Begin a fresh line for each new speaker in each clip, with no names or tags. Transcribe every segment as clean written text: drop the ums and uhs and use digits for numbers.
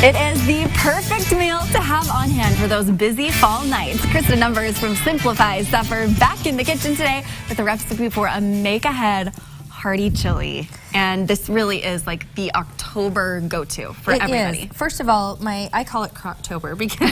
It is the perfect meal to have on hand for those busy fall nights. Krista Numbers from Simplify Supper back in the kitchen today with a recipe for a make-ahead Hearty Chili. And this really is like the October go-to for everybody.
Is. First of all, I call it Croctober because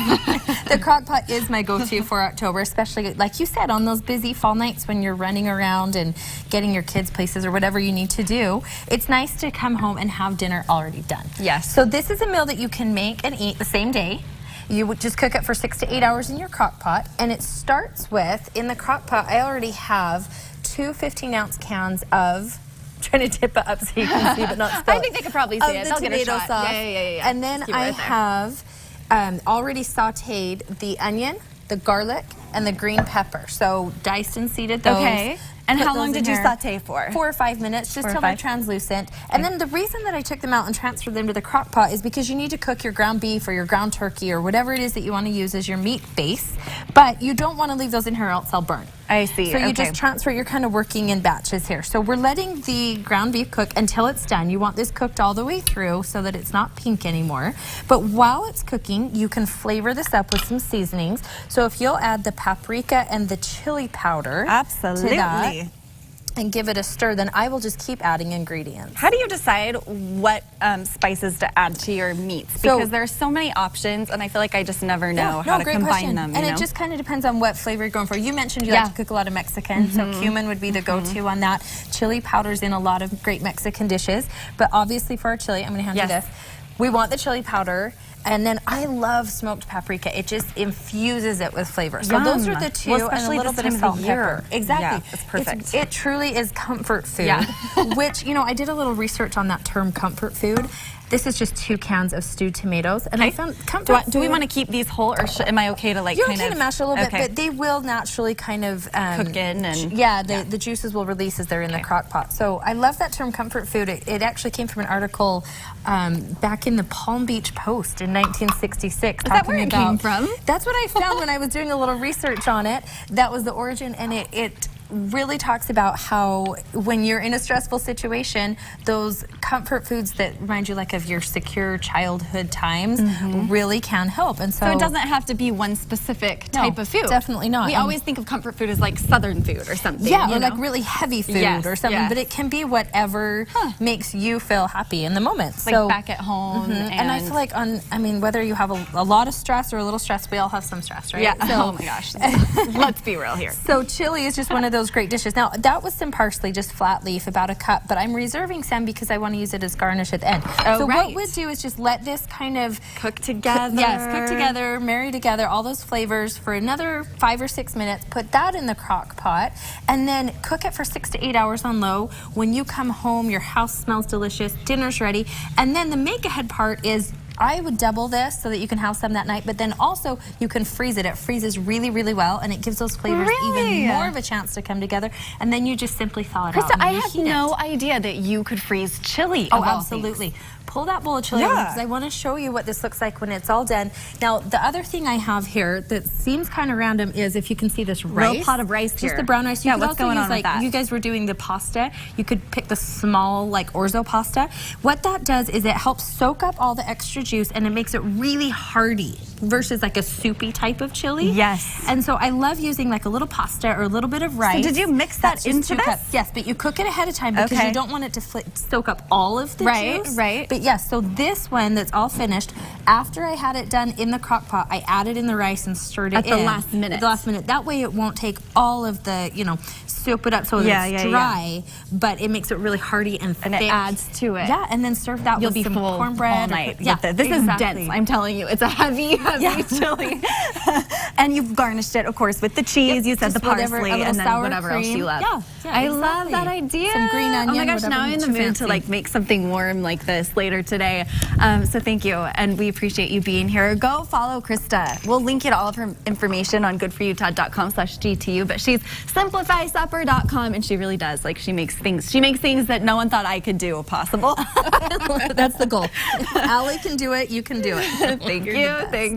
the crock pot is my go-to for October, especially like you said, on those busy fall nights when you're running around and getting your kids places or whatever you need to do. It's nice to come home and have dinner already done.
Yes.
So this is a meal that you can make and eat the same day. You would just cook it for 6 to 8 hours in your crock pot, and it starts with, in the crock pot, I already have 2 15-ounce cans of, trying to tip it up so you can see but not spill
I think they could probably see it.
They'll get a shot.
Sauce. Yeah.
And then I have already sauteed the onion, the garlic, and the green pepper. So diced and seeded those.
Okay. And how long did you saute for?
4 or 5 minutes, just till they're translucent. And then the reason that I took them out and transferred them to the crock pot is because you need to cook your ground beef or your ground turkey or whatever it is that you want to use as your meat base. But you don't want to leave those in here or else they'll burn.
I see.
So you just transfer, you're kind of working in batches here. So we're letting the ground beef cook until it's done. You want this cooked all the way through so that it's not pink anymore. But while it's cooking, you can flavor this up with some seasonings. So if you'll add the paprika and the chili powder to that, and give it a stir, then I will just keep adding ingredients.
How do you decide what spices to add to your meats? Because there's so many options, and I feel like I just never know how to combine them.
And it just kind of depends on what flavor you're going for. You mentioned you like to cook a lot of Mexican, so cumin would be the go-to on that. Chili powder's in a lot of great Mexican dishes, but obviously for our chili, I'm going to hand you this. We want the chili powder, and then I love smoked paprika. It just infuses it with flavor. So those are the two, and a little bit of salt and pepper. Exactly.
Yeah, it's perfect.
It truly is comfort food, which, you know, I did a little research on that term, comfort food. This is just 2 cans of stewed tomatoes, and I found comfort food.
Do we want to keep these whole, or am I okay to like
You're okay to mash a little bit, but they will naturally kind of
cook in, and
the juices will release as they're in the crock pot. So I love that term, comfort food. It actually came from an article back in the Palm Beach Post in 1966.
Is that where it came from?
That's what I found when I was doing a little research on it. That was the origin, and it really talks about how when you're in a stressful situation, those comfort foods that remind you like of your secure childhood times really can help. And so
it doesn't have to be one specific type of food.
Definitely not.
We always think of comfort food as like Southern food or something.
Yeah, or like really heavy food or something. But it can be whatever makes you feel happy in the moment.
Like so, back at home.
And I feel like whether you have a lot of stress or a little stress, we all have some stress, right?
Yeah. So, oh my gosh. Let's be real here.
So chili is just one of those great dishes. Now that was some parsley, just flat leaf, about a cup, but I'm reserving some because I want to use it as garnish at the end. So what we'll do is just let this kind of
cook together.
Cook together, marry together all those flavors for another 5 or 6 minutes. Put that in the crock pot and then cook it for 6 to 8 hours on low. When you come home, your house smells delicious, dinner's ready, and then the make ahead part is I would double this so that you can have some that night, but then also you can freeze it. It freezes really, really well, and it gives those flavors even more of a chance to come together, and then you just simply thaw it out.
Krista, I had no idea that you could freeze chili.
Oh, absolutely. Pull that bowl of chili because I want to show you what this looks like when it's all done. Now, the other thing I have here that seems kind of random is if you can see this rice.
Real pot of rice here.
Just the brown rice. You could
what's
also
going
use,
on with that?
You guys were doing the pasta. You could pick the small, like, orzo pasta. What that does is it helps soak up all the extra juice, and it makes it really hearty versus like a soupy type of chili.
Yes.
And so I love using like a little pasta or a little bit of rice.
So did you mix that into this?
Yes, but you cook it ahead of time because you don't want it to soak up all of the juice.
Right.
But yes, so this one that's all finished, after I had it done in the crock pot, I added in the rice and stirred it in.
At the last minute.
At the last minute. That way it won't take all of the, soak it up so that it's dry, but it makes it really hearty and thick.
And it adds to it.
Yeah, and then serve that with some cornbread.
All night. This is dense. I'm telling you, it's a heavy chili. And you've garnished it, of course, with the cheese. You said the parsley and then whatever else you love. I love that idea.
Some green onion.
Oh my gosh, now I'm in the mood to like make something warm like this later today. So thank you, and we appreciate you being here. Go follow Krista. We'll link you to all of her information on goodforyoutod.com/GTU, but she's simplifysupper.com, and she really does. Like, she makes things that no one thought I could do possible.
That's the goal. Allie can do it, you can do it.
Thank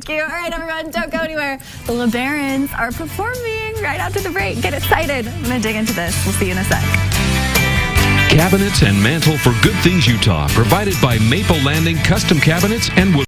you. All right, everyone, don't go anywhere. The LeBarons are performing right after the break. Get excited. I'm gonna dig into this. We'll see you in a sec.
Cabinets and mantle for Good Things Utah, provided by Maple Landing Custom Cabinets and Wood.